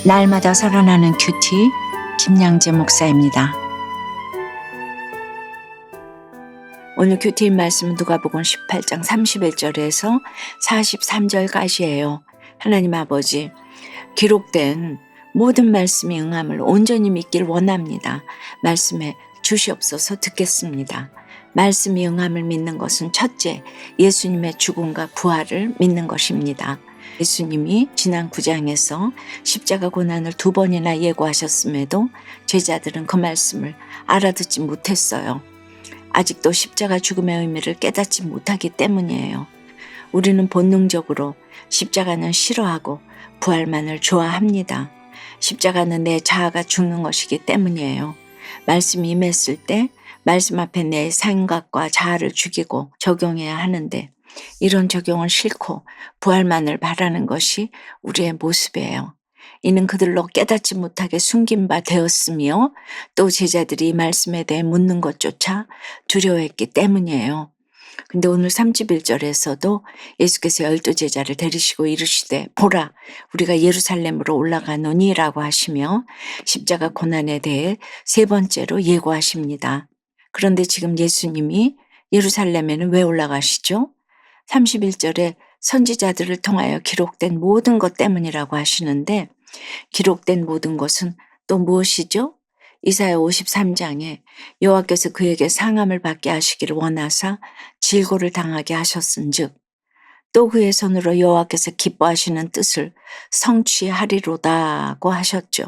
날마다 살아나는 큐티 김양재 목사입니다. 오늘 큐티인 말씀은 누가복음 18장 31절에서 43절까지예요. 하나님 아버지, 기록된 모든 말씀이 응함을 온전히 믿길 원합니다. 말씀에 주시옵소서. 듣겠습니다. 말씀이 응함을 믿는 것은 첫째, 예수님의 죽음과 부활을 믿는 것입니다. 예수님이 지난 9장에서 십자가 고난을 2번이나 예고하셨음에도 제자들은 그 말씀을 알아듣지 못했어요. 아직도 십자가 죽음의 의미를 깨닫지 못하기 때문이에요. 우리는 본능적으로 십자가는 싫어하고 부활만을 좋아합니다. 십자가는 내 자아가 죽는 것이기 때문이에요. 말씀이 임했을 때 말씀 앞에 내 생각과 자아를 죽이고 적용해야 하는데, 이런 적용을 싫고 부활만을 바라는 것이 우리의 모습이에요. 이는 그들로 깨닫지 못하게 숨긴 바 되었으며, 또 제자들이 이 말씀에 대해 묻는 것조차 두려워했기 때문이에요. 근데 오늘 31절에서도 예수께서 12제자를 데리시고 이르시되, 보라, 우리가 예루살렘으로 올라가노니 라고 하시며 십자가 고난에 대해 3번째로 예고하십니다. 그런데 지금 예수님이 예루살렘에는 왜 올라가시죠? 31절에 선지자들을 통하여 기록된 모든 것 때문이라고 하시는데, 기록된 모든 것은 또 무엇이죠? 이사야 53장에 여호와께서 그에게 상함을 받게 하시기를 원하사 질고를 당하게 하셨은즉 또 그의 손으로 여호와께서 기뻐하시는 뜻을 성취하리로다고 하셨죠.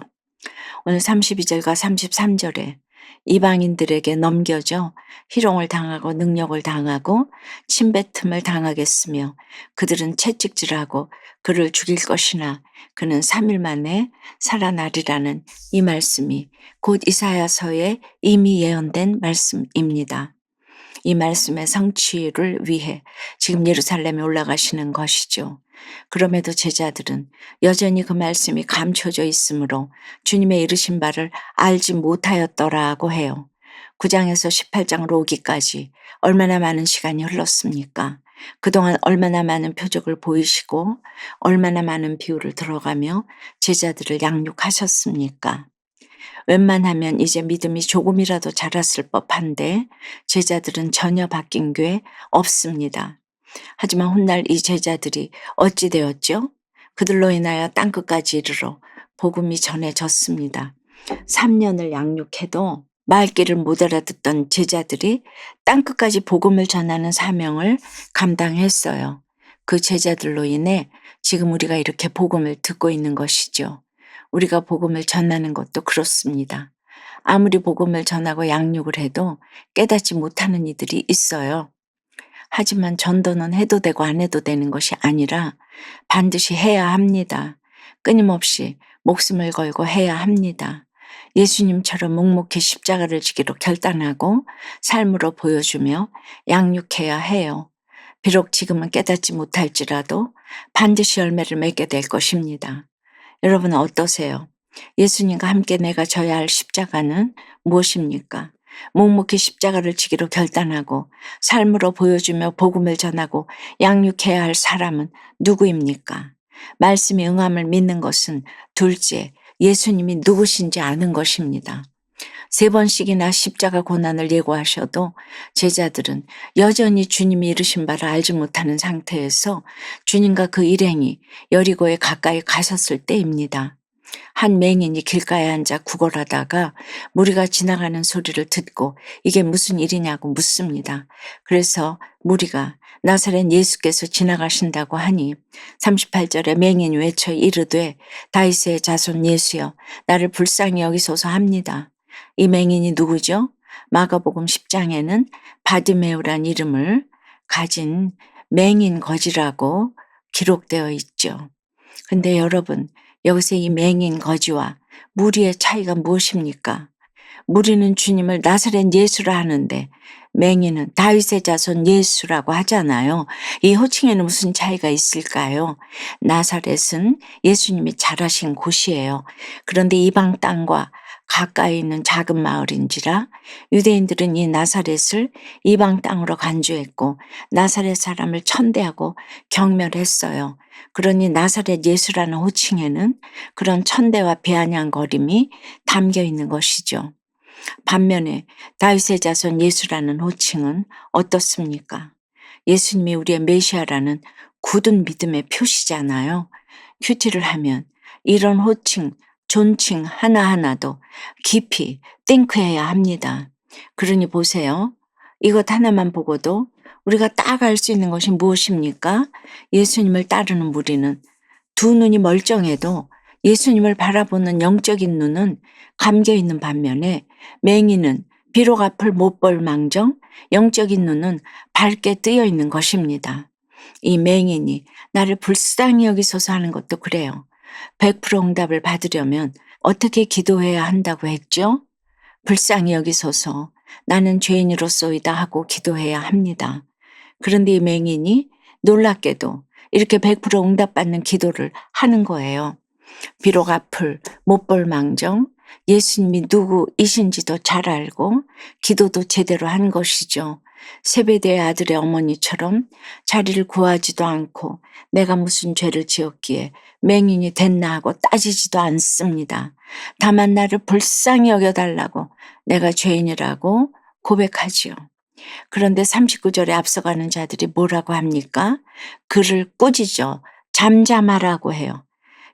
오늘 32절과 33절에 이방인들에게 넘겨져 희롱을 당하고 능력을 당하고 침뱉음을 당하겠으며 그들은 채찍질하고 그를 죽일 것이나 그는 3일 만에 살아나리라는 이 말씀이 곧 이사야서에 이미 예언된 말씀입니다. 이 말씀의 성취를 위해 지금 예루살렘에 올라가시는 것이죠. 그럼에도 제자들은 여전히 그 말씀이 감춰져 있으므로 주님의 이르신 바를 알지 못하였더라고 해요. 9장에서 18장으로 오기까지 얼마나 많은 시간이 흘렀습니까? 그동안 얼마나 많은 표적을 보이시고 얼마나 많은 비유를 들어가며 제자들을 양육하셨습니까? 웬만하면 이제 믿음이 조금이라도 자랐을 법한데 제자들은 전혀 바뀐 게 없습니다. 하지만 훗날 이 제자들이 어찌 되었죠? 그들로 인하여 땅끝까지 이르러 복음이 전해졌습니다. 3년을 양육해도 말귀를 못 알아듣던 제자들이 땅끝까지 복음을 전하는 사명을 감당했어요. 그 제자들로 인해 지금 우리가 이렇게 복음을 듣고 있는 것이죠. 우리가 복음을 전하는 것도 그렇습니다. 아무리 복음을 전하고 양육을 해도 깨닫지 못하는 이들이 있어요. 하지만 전도는 해도 되고 안 해도 되는 것이 아니라 반드시 해야 합니다. 끊임없이 목숨을 걸고 해야 합니다. 예수님처럼 묵묵히 십자가를 지기로 결단하고 삶으로 보여주며 양육해야 해요. 비록 지금은 깨닫지 못할지라도 반드시 열매를 맺게 될 것입니다. 여러분은 어떠세요? 예수님과 함께 내가 져야 할 십자가는 무엇입니까? 묵묵히 십자가를 지기로 결단하고 삶으로 보여주며 복음을 전하고 양육해야 할 사람은 누구입니까? 말씀이 응함을 믿는 것은 둘째, 예수님이 누구신지 아는 것입니다. 3번씩이나 십자가 고난을 예고하셔도 제자들은 여전히 주님이 이르신 바를 알지 못하는 상태에서 주님과 그 일행이 여리고에 가까이 가셨을 때입니다. 한 맹인이 길가에 앉아 구걸하다가 무리가 지나가는 소리를 듣고 이게 무슨 일이냐고 묻습니다. 그래서 무리가 나사렛 예수께서 지나가신다고 하니 38절에 맹인이 외쳐 이르되 다윗의 자손 예수여 나를 불쌍히 여기소서 합니다. 이 맹인이 누구죠? 마가복음 10장에는 바디메오란 이름을 가진 맹인 거지라고 기록되어 있죠. 근데 여러분, 여기서 이 맹인 거지와 무리의 차이가 무엇입니까? 무리는 주님을 나사렛 예수라 하는데 맹인은 다윗의 자손 예수라고 하잖아요. 이 호칭에는 무슨 차이가 있을까요? 나사렛은 예수님이 자라신 곳이에요. 그런데 이방 땅과 가까이 있는 작은 마을인지라 유대인들은 이 나사렛을 이방 땅으로 간주했고 나사렛 사람을 천대하고 경멸했어요. 그러니 나사렛 예수라는 호칭에는 그런 천대와 비아냥거림이 담겨 있는 것이죠. 반면에 다윗의 자손 예수라는 호칭은 어떻습니까? 예수님이 우리의 메시아라는 굳은 믿음의 표시잖아요. 큐티를 하면 이런 호칭, 존칭 하나하나도 깊이 띵크해야 합니다. 그러니 보세요. 이것 하나만 보고도 우리가 딱 알 수 있는 것이 무엇입니까? 예수님을 따르는 무리는 두 눈이 멀쩡해도 예수님을 바라보는 영적인 눈은 감겨 있는 반면에 맹인은 비록 앞을 못 볼 망정 영적인 눈은 밝게 뜨여 있는 것입니다. 이 맹인이 나를 불쌍히 여기소서 하는 것도 그래요. 100% 응답을 받으려면 어떻게 기도해야 한다고 했죠? 불쌍히 여기소서 나는 죄인으로소이다 하고 기도해야 합니다. 그런데 이 맹인이 놀랍게도 이렇게 100% 응답받는 기도를 하는 거예요. 비록 앞을 못 볼 망정 예수님이 누구이신지도 잘 알고 기도도 제대로 한 것이죠. 세베대의 아들의 어머니처럼 자리를 구하지도 않고 내가 무슨 죄를 지었기에 맹인이 됐나 하고 따지지도 않습니다. 다만 나를 불쌍히 여겨달라고 내가 죄인이라고 고백하지요. 그런데 39절에 앞서가는 자들이 뭐라고 합니까? 그를 꾸짖어 잠잠하라고 해요.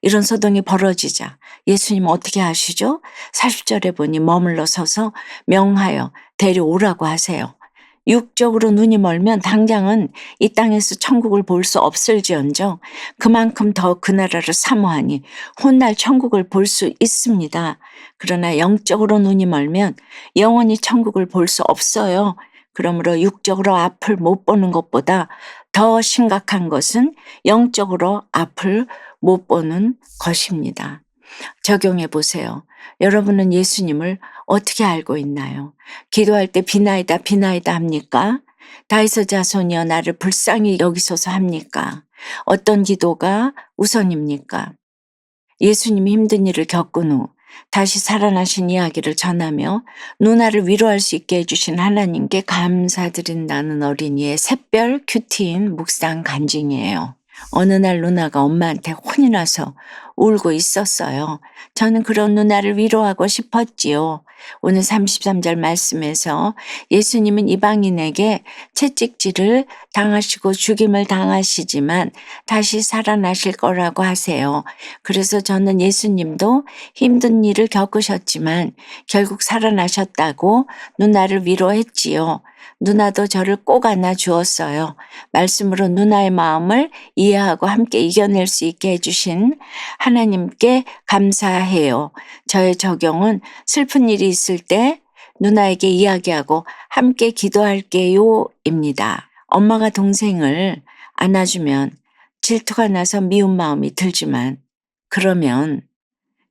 이런 소동이 벌어지자 예수님은 어떻게 하시죠? 40절에 보니 머물러 서서 명하여 데려오라고 하세요. 육적으로 눈이 멀면 당장은 이 땅에서 천국을 볼 수 없을지언정 그만큼 더 그 나라를 사모하니 훗날 천국을 볼 수 있습니다. 그러나 영적으로 눈이 멀면 영원히 천국을 볼 수 없어요. 그러므로 육적으로 앞을 못 보는 것보다 더 심각한 것은 영적으로 앞을 못 보는 것입니다. 적용해 보세요. 여러분은 예수님을 어떻게 알고 있나요? 기도할 때 비나이다 비나이다 합니까? 다윗의 자손이여 나를 불쌍히 여기소서 합니까? 어떤 기도가 우선입니까? 예수님이 힘든 일을 겪은 후 다시 살아나신 이야기를 전하며 누나를 위로할 수 있게 해주신 하나님께 감사드린다는 어린이의 샛별 큐티인 묵상 간증이에요. 어느 날 누나가 엄마한테 혼이 나서 울고 있었어요. 저는 그런 누나를 위로하고 싶었지요. 오늘 33절 말씀에서 예수님은 이방인에게 채찍질을 당하시고 죽임을 당하시지만 다시 살아나실 거라고 하세요. 그래서 저는 예수님도 힘든 일을 겪으셨지만 결국 살아나셨다고 누나를 위로했지요. 누나도 저를 꼭 안아주었어요. 말씀으로 누나의 마음을 이해하고 함께 이겨낼 수 있게 해주신 하나님께 감사해요. 저의 적용은 슬픈 일이 있을 때 누나에게 이야기하고 함께 기도할게요 입니다. 엄마가 동생을 안아주면 질투가 나서 미운 마음이 들지만 그러면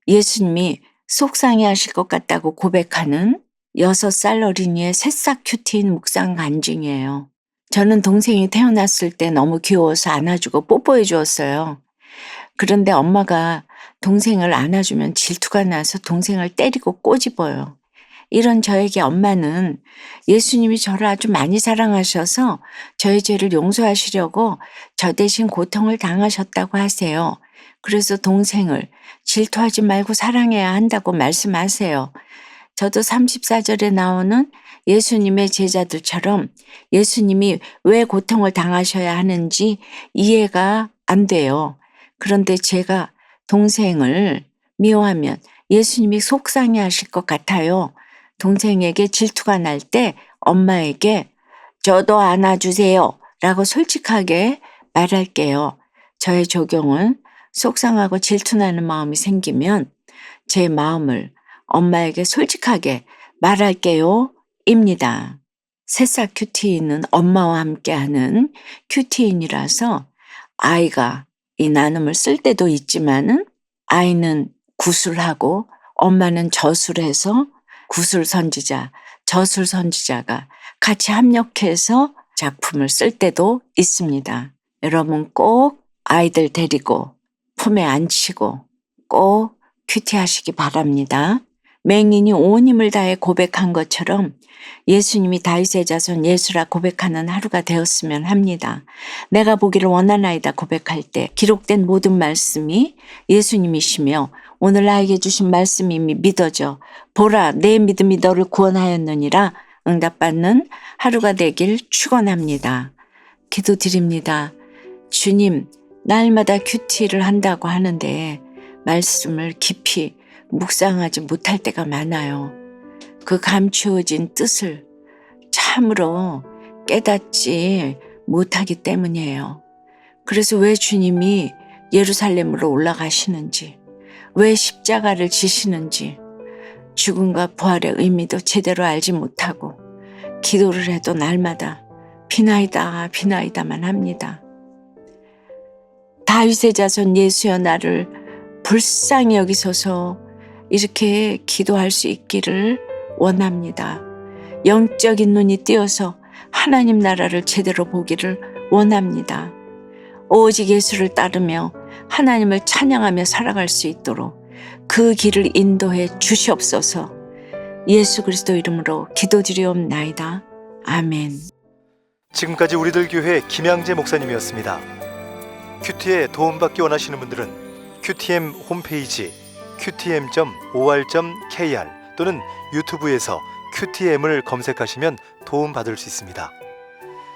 예수님이 속상해 하실 것 같다고 고백하는 6살 어린이의 새싹 큐티인 묵상 간증이에요. 저는 동생이 태어났을 때 너무 귀여워서 안아주고 뽀뽀해 주었어요. 그런데 엄마가 동생을 안아주면 질투가 나서 동생을 때리고 꼬집어요. 이런 저에게 엄마는 예수님이 저를 아주 많이 사랑하셔서 저의 죄를 용서하시려고 저 대신 고통을 당하셨다고 하세요. 그래서 동생을 질투하지 말고 사랑해야 한다고 말씀하세요. 저도 34절에 나오는 예수님의 제자들처럼 예수님이 왜 고통을 당하셔야 하는지 이해가 안 돼요. 그런데 제가 동생을 미워하면 예수님이 속상해 하실 것 같아요. 동생에게 질투가 날 때 엄마에게 저도 안아주세요 라고 솔직하게 말할게요. 저의 적용은 속상하고 질투나는 마음이 생기면 제 마음을 엄마에게 솔직하게 말할게요 입니다. 새싹 큐티인은 엄마와 함께하는 큐티인이라서 아이가 이 나눔을 쓸 때도 있지만은 아이는 구술하고 엄마는 저술해서 구술 선지자, 저술 선지자가 같이 합력해서 작품을 쓸 때도 있습니다. 여러분 꼭 아이들 데리고 품에 안치고 꼭 큐티하시기 바랍니다. 맹인이 온 힘을 다해 고백한 것처럼 예수님이 다윗의 자손 예수라 고백하는 하루가 되었으면 합니다. 내가 보기를 원하나이다 고백할 때 기록된 모든 말씀이 예수님이시며 오늘 나에게 주신 말씀이 이미 믿어져 보라 내 믿음이 너를 구원하였느니라 응답받는 하루가 되길 축원합니다. 기도드립니다. 주님, 날마다 큐티를 한다고 하는데 말씀을 깊이 묵상하지 못할 때가 많아요. 그 감추어진 뜻을 참으로 깨닫지 못하기 때문이에요. 그래서 왜 주님이 예루살렘으로 올라가시는지, 왜 십자가를 지시는지, 죽음과 부활의 의미도 제대로 알지 못하고 기도를 해도 날마다 비나이다 비나이다만 합니다. 다윗의 자손 예수여 나를 불쌍히 여기소서 이렇게 기도할 수 있기를 원합니다. 영적인 눈이 띄어서 하나님 나라를 제대로 보기를 원합니다. 오직 예수를 따르며 하나님을 찬양하며 살아갈 수 있도록 그 길을 인도해 주시옵소서. 예수 그리스도 이름으로 기도드리옵나이다. 아멘. 지금까지 우리들 교회 김양재 목사님이었습니다. 큐티에 도움받기 원하시는 분들은 QTM 홈페이지 qtm.or.kr 또는 유튜브에서 QTM을 검색하시면 도움받을 수 있습니다.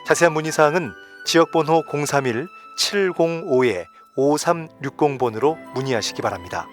자세한 문의사항은 지역번호 031-705-5360번으로 문의하시기 바랍니다.